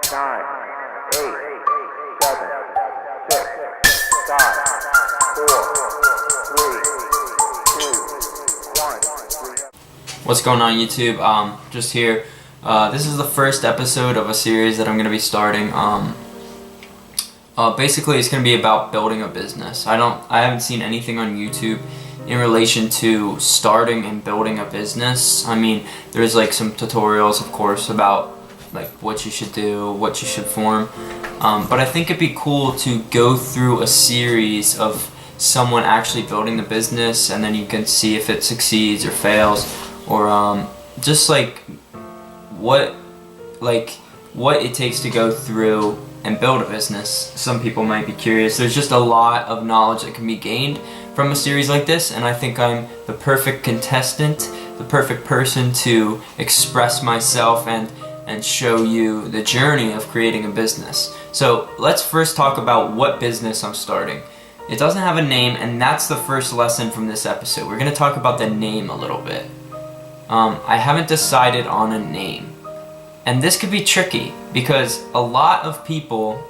9, 8, 7, 6, 5, 4, 3, 2, 1. What's going on, YouTube? Just here. This is the first episode of a series that I'm going to be starting. Basically, it's going to be about building a business. I haven't seen anything on YouTube in relation to starting and building a business. I mean, there's like some tutorials, of course, about like what you should do, what you should form. But I think it'd be cool to go through a series of someone actually building the business, and then you can see if it succeeds or fails, or just like what it takes to go through and build a business. Some people might be curious. There's just a lot of knowledge that can be gained from a series like this, and I think I'm the perfect contestant, the perfect person to express myself and show you the journey of creating a business. So let's first talk about what business I'm starting. It doesn't have a name, and that's the first lesson from this episode. We're going to talk about the name a little bit. I haven't decided on a name. And this could be tricky because a lot of people,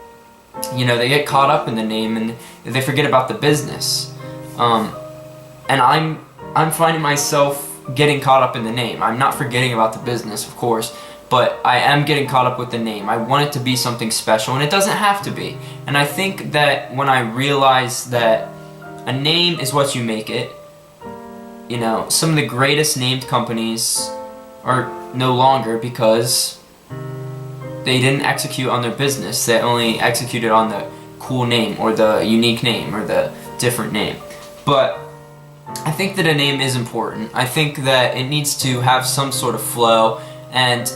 they get caught up in the name and they forget about the business. And I'm finding myself getting caught up in the name. I'm not forgetting about the business, of course, but I am getting caught up with the name. I want it to be something special, and it doesn't have to be. And I think that when I realize that a name is what you make it, some of the greatest named companies are no longer because they didn't execute on their business. They only executed on the cool name or the unique name or the different name. But I think that a name is important. I think that it needs to have some sort of flow, and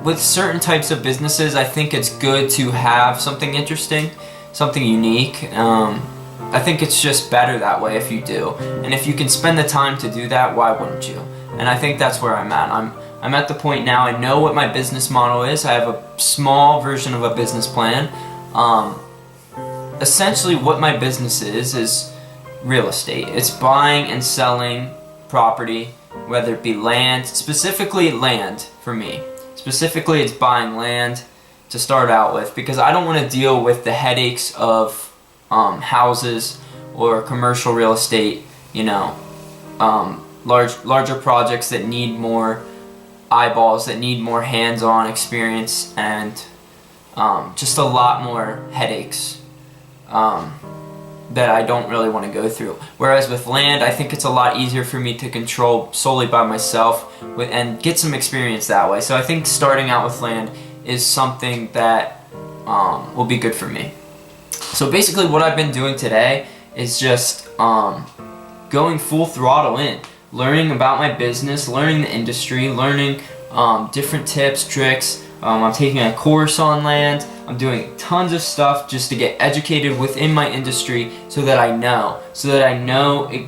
with certain types of businesses, I think it's good to have something interesting, something unique. I think it's just better that way if you do. And if you can spend the time to do that, why wouldn't you? And I think that's where I'm at. I'm at the point now, I know what my business model is. I have a small version of a business plan. Essentially what my business is real estate. It's buying and selling property, whether it be land, specifically land for me. Specifically, it's buying land to start out with, because I don't want to deal with the headaches of houses or commercial real estate, larger projects that need more eyeballs, that need more hands-on experience, and just a lot more headaches that I don't really want to go through. Whereas with land, I think it's a lot easier for me to control solely by myself and get some experience that way. So I think starting out with land is something that will be good for me. So basically what I've been doing today is just going full throttle in, learning about my business, learning the industry, learning different tips, tricks. I'm taking a course on land. I'm doing tons of stuff just to get educated within my industry so that I know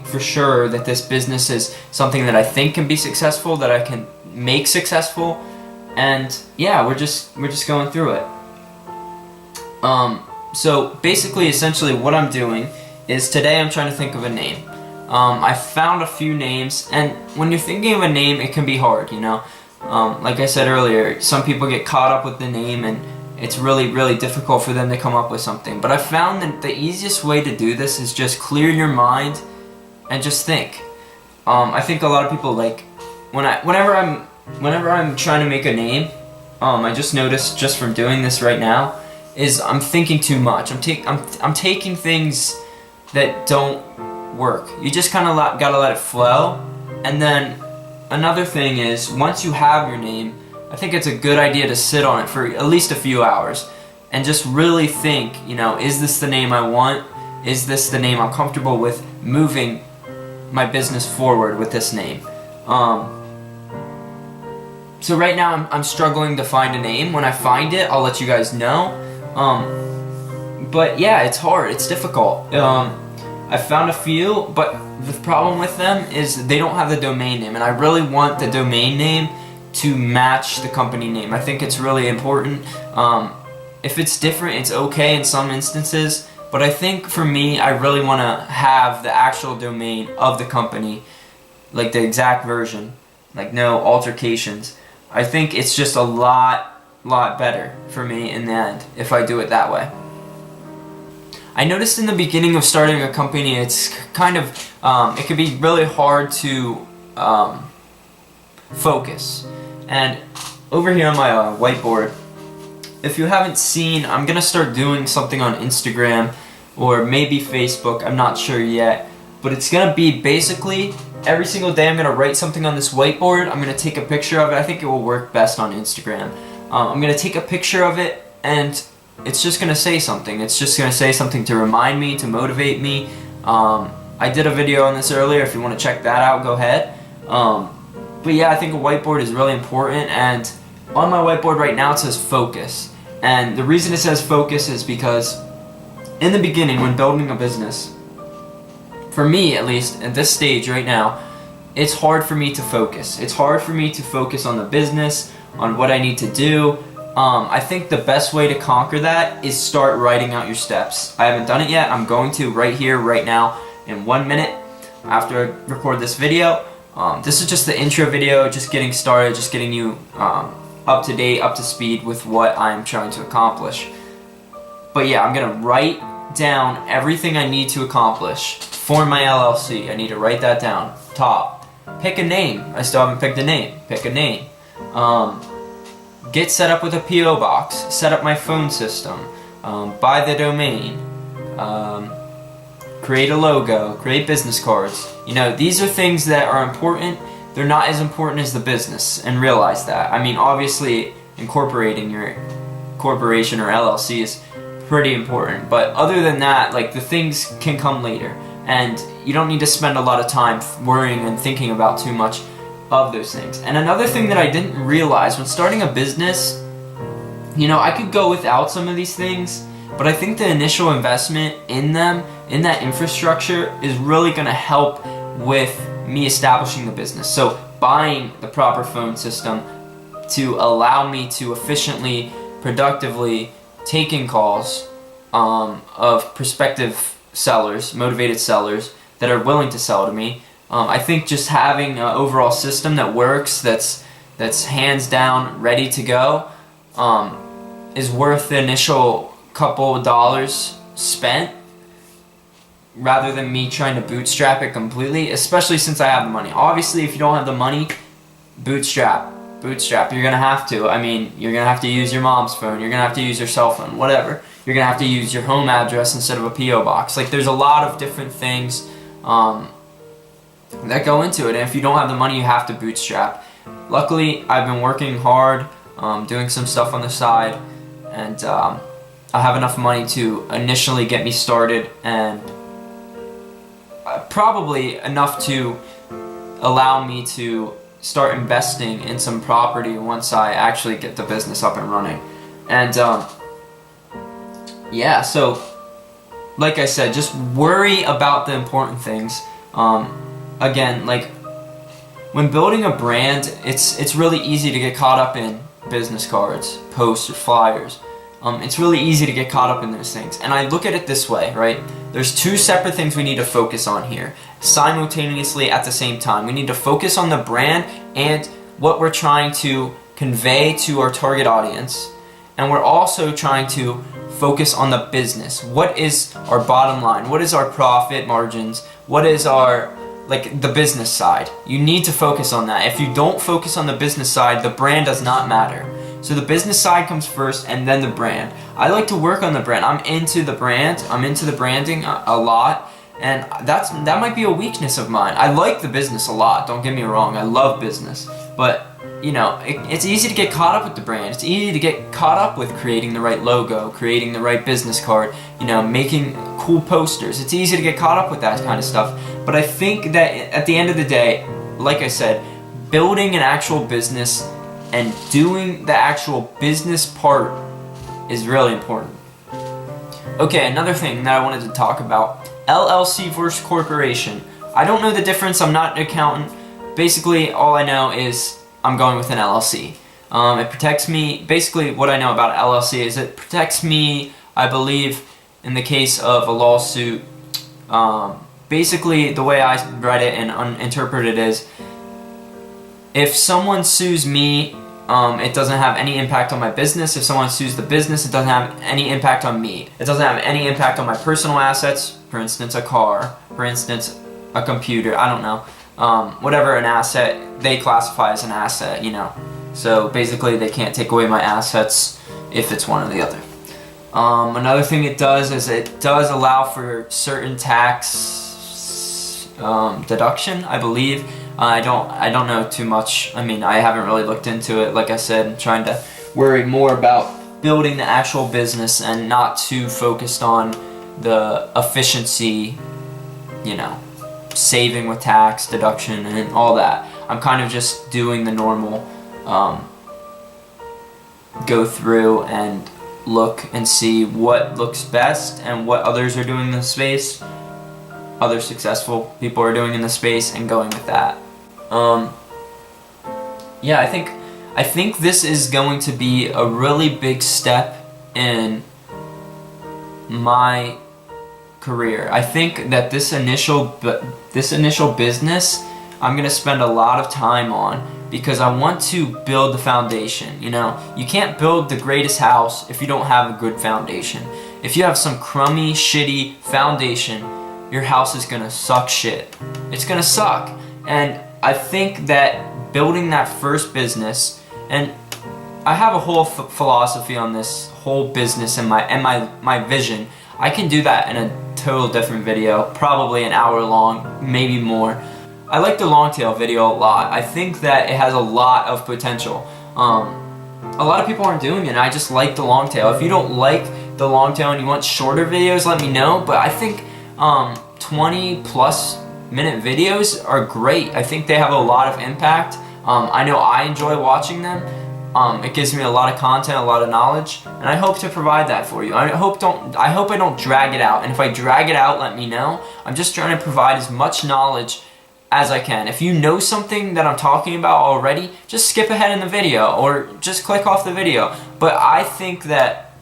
for sure that this business is something that I think can be successful, that I can make successful. And yeah, we're just going through it. So basically, essentially what I'm doing is today I'm trying to think of a name. I found a few names, and when you're thinking of a name, it can be hard, like I said earlier, some people get caught up with the name and it's really, really difficult for them to come up with something. But I found that the easiest way to do this is just clear your mind and just think. I think a lot of people, like, whenever I'm trying to make a name, I just noticed just from doing this right now is I'm thinking too much. I'm taking things that don't work. You just kind of gotta let it flow. And then another thing is, once you have your name, I think it's a good idea to sit on it for at least a few hours and just really think, is this the name I want? Is this the name I'm comfortable with moving my business forward with this name? So right now I'm struggling to find a name. When I find it, I'll let you guys know. But yeah, it's hard. It's difficult. I found a few, but the problem with them is they don't have the domain name, and I really want the domain name to match the company name. I think it's really important. If it's different, it's okay in some instances, but I think for me, I really want to have the actual domain of the company, like the exact version, like no altercations. I think it's just a lot lot better for me in the end if I do it that way. I noticed in the beginning of starting a company, it's kind of, it can be really hard to focus. And over here on my whiteboard, if you haven't seen, I'm gonna start doing something on Instagram or maybe Facebook, I'm not sure yet, but it's gonna be basically every single day I'm gonna write something on this whiteboard. I'm gonna take a picture of it. I think it will work best on Instagram. I'm gonna take a picture of it, and it's just gonna say something. It's just gonna say something to remind me, to motivate me. I did a video on this earlier. If you want to check that out, go ahead. But yeah, I think a whiteboard is really important, and on my whiteboard right now it says focus. And the reason it says focus is because in the beginning, when building a business, for me at least, at this stage right now, it's hard for me to focus. It's hard for me to focus on the business, on what I need to do. I think the best way to conquer that is start writing out your steps. I haven't done it yet. I'm going to right here, right now, in 1 minute after I record this video. This is just the intro video, just getting started, just getting you up to date, up to speed with what I'm trying to accomplish. But yeah, I'm gonna write down everything I need to accomplish for my LLC. I need to write that down. Top. Pick a name. I still haven't picked a name. Pick a name. Get set up with a P.O. box, set up my phone system, buy the domain, create a logo, create business cards. You know, these are things that are important. They're not as important as the business, and realize that. I mean, obviously, incorporating your corporation or LLC is pretty important, but other than that, like, the things can come later, and you don't need to spend a lot of time worrying and thinking about too much of those things. And another thing that I didn't realize when starting a business, you know, I could go without some of these things, but I think the initial investment in them, in that infrastructure, is really going to help with me establishing the business. So buying the proper phone system to allow me to efficiently, productively taking calls of prospective sellers, motivated sellers that are willing to sell to me. I think just having an overall system that works, that's hands down ready to go, is worth the initial couple of dollars spent, rather than me trying to bootstrap it completely, especially since I have the money. Obviously, if you don't have the money, bootstrap. You're gonna have to. I mean, you're gonna have to use your mom's phone, you're gonna have to use your cell phone, whatever. You're gonna have to use your home address instead of a P.O. box. Like, there's a lot of different things that go into it, and if you don't have the money, you have to bootstrap. Luckily, I've been working hard, doing some stuff on the side, and I have enough money to initially get me started, and probably enough to allow me to start investing in some property once I actually get the business up and running. And yeah, so like I said, just worry about the important things. Again, like, when building a brand, it's really easy to get caught up in business cards, posts, or flyers. It's really easy to get caught up in those things. And I look at it this way, right? There's two separate things we need to focus on here, simultaneously at the same time. We need to focus on the brand and what we're trying to convey to our target audience. And we're also trying to focus on the business. What is our bottom line? What is our profit margins? What is our, like, the business side? You need to focus on that. If you don't focus on the business side, the brand does not matter. So the business side comes first, and then the brand. I like to work on the brand. I'm into the brand. I'm into the branding a lot, and that might be a weakness of mine. I like the business a lot. Don't get me wrong. I love business, but you know, it's easy to get caught up with the brand. It's easy to get caught up with creating the right logo, creating the right business card, you know, making cool posters. It's easy to get caught up with that kind of stuff. But I think that at the end of the day, like I said, building an actual business and doing the actual business part is really important. Okay, another thing that I wanted to talk about, LLC versus corporation. I don't know the difference. I'm not an accountant. Basically, all I know is I'm going with an LLC. It protects me. Basically, what I know about LLC is it protects me, I believe, in the case of a lawsuit. Basically, the way I read it and interpret it is, if someone sues me It doesn't have any impact on my business. If someone sues the business, it doesn't have any impact on me. It doesn't have any impact on my personal assets, for instance, a car, for instance, a computer, I don't know. Whatever an asset, they classify as an asset, you know. So basically they can't take away my assets if it's one or the other. Another thing it does is it does allow for certain tax deduction, I believe. I don't know too much. I mean, I haven't really looked into it. Like I said, I'm trying to worry more about building the actual business and not too focused on the efficiency, you know, saving with tax deduction and all that. I'm kind of just doing the normal go through and look and see what looks best and what others are doing in the space, other successful people are doing in the space, and going with that. Yeah, I think this is going to be a really big step in my career. I think that this initial business I'm gonna spend a lot of time on, because I want to build the foundation. You know, you can't build the greatest house if you don't have a good foundation. If you have some crummy, shitty foundation, your house is gonna suck shit. It's gonna suck. And I think that building that first business, and I have a whole philosophy on this whole business and my vision. I can do that in a total different video, probably an hour long, maybe more. I like the long tail video a lot. I think that it has a lot of potential. A lot of people aren't doing it, and I just like the long tail. If you don't like the long tail and you want shorter videos, let me know. But I think 20 plus minute videos are great. I think they have a lot of impact. I know I enjoy watching them. It gives me a lot of content, a lot of knowledge, and I hope to provide that for you. I hope I don't drag it out, and if I drag it out, let me know. I'm just trying to provide as much knowledge as I can. If you know something that I'm talking about already, just skip ahead in the video or just click off the video. But I think that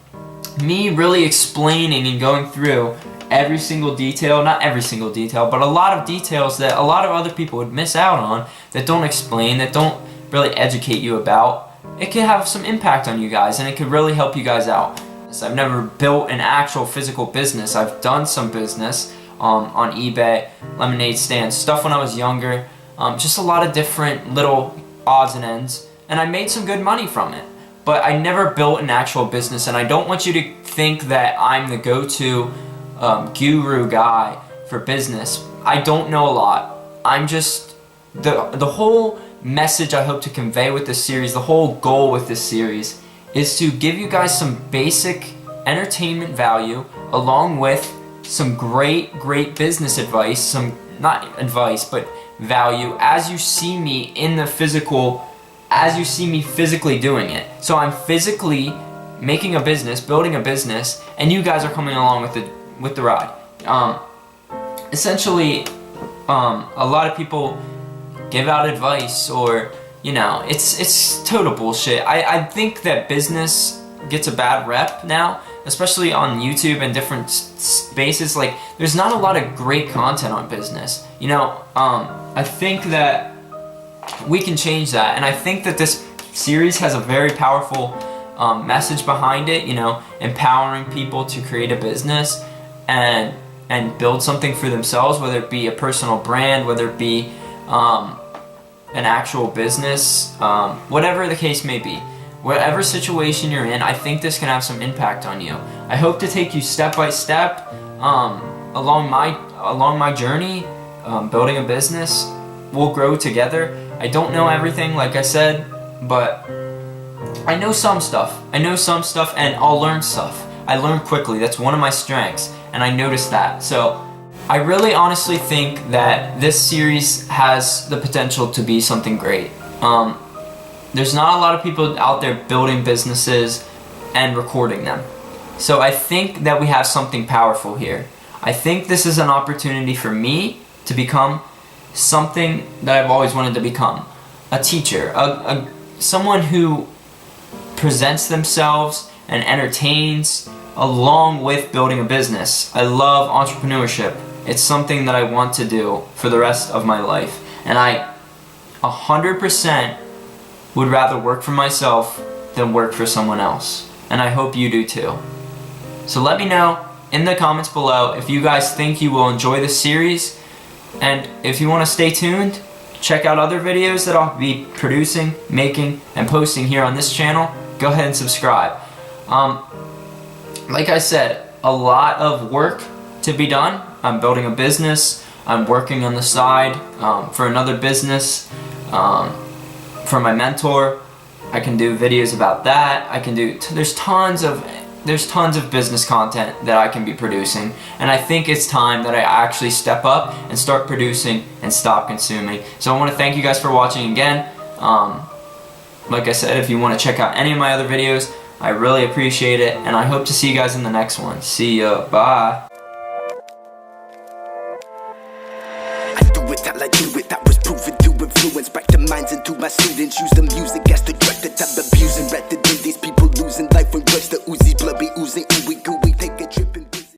me really explaining and going through every single detail, not every single detail, but a lot of details that a lot of other people would miss out on, that don't explain, that don't really educate you about, it can have some impact on you guys, and it could really help you guys out. I've never built an actual physical business. I've done some business on eBay, lemonade stands, stuff when I was younger, just a lot of different little odds and ends, and I made some good money from it. But I never built an actual business, and I don't want you to think that I'm the go-to guru guy for business. I don't know a lot. I'm just, the whole message I hope to convey with this series, the whole goal with this series, is to give you guys some basic entertainment value along with some great business advice, some, not advice, but value as you see me in the physical, as you see me physically doing it. So I'm physically making a business, building a business, and you guys are coming along with the ride. Essentially, a lot of people give out advice, or, you know, it's total bullshit. I think that business gets a bad rep now, especially on YouTube and different spaces. Like, there's not a lot of great content on business. You know, I think that we can change that, and I think that this series has a very powerful message behind it, you know, empowering people to create a business and build something for themselves, whether it be a personal brand, whether it be an actual business, whatever the case may be. Whatever situation you're in, I think this can have some impact on you. I hope to take you step by step along my journey, building a business. We'll grow together. I don't know everything, like I said, but I know some stuff. And I'll learn stuff. I learn quickly. That's one of my strengths, and I noticed that. So I really honestly think that this series has the potential to be something great. There's not a lot of people out there building businesses and recording them. So I think that we have something powerful here. I think this is an opportunity for me to become something that I've always wanted to become. A teacher, someone who presents themselves and entertains along with building a business. I love entrepreneurship. It's something that I want to do for the rest of my life. And I 100% would rather work for myself than work for someone else. And I hope you do too. So let me know in the comments below if you guys think you will enjoy this series. And if you want to stay tuned, check out other videos that I'll be producing, making, and posting here on this channel. Go ahead and subscribe. Like I said, a lot of work to be done. I'm building a business. I'm working on the side for another business. For my mentor, I can do videos about that. I can do. There's tons of business content that I can be producing, and I think it's time that I actually step up and start producing and stop consuming. So I want to thank you guys for watching again. Like I said, if you want to check out any of my other videos, I really appreciate it, and I hope to see you guys in the next one. See ya. Bye. I do it, that was proven to influence back the minds into my students. Use the music as the drug that I'm abusing, rather than these people losing life when rush the Uzi's blood be oozing. Ooh, we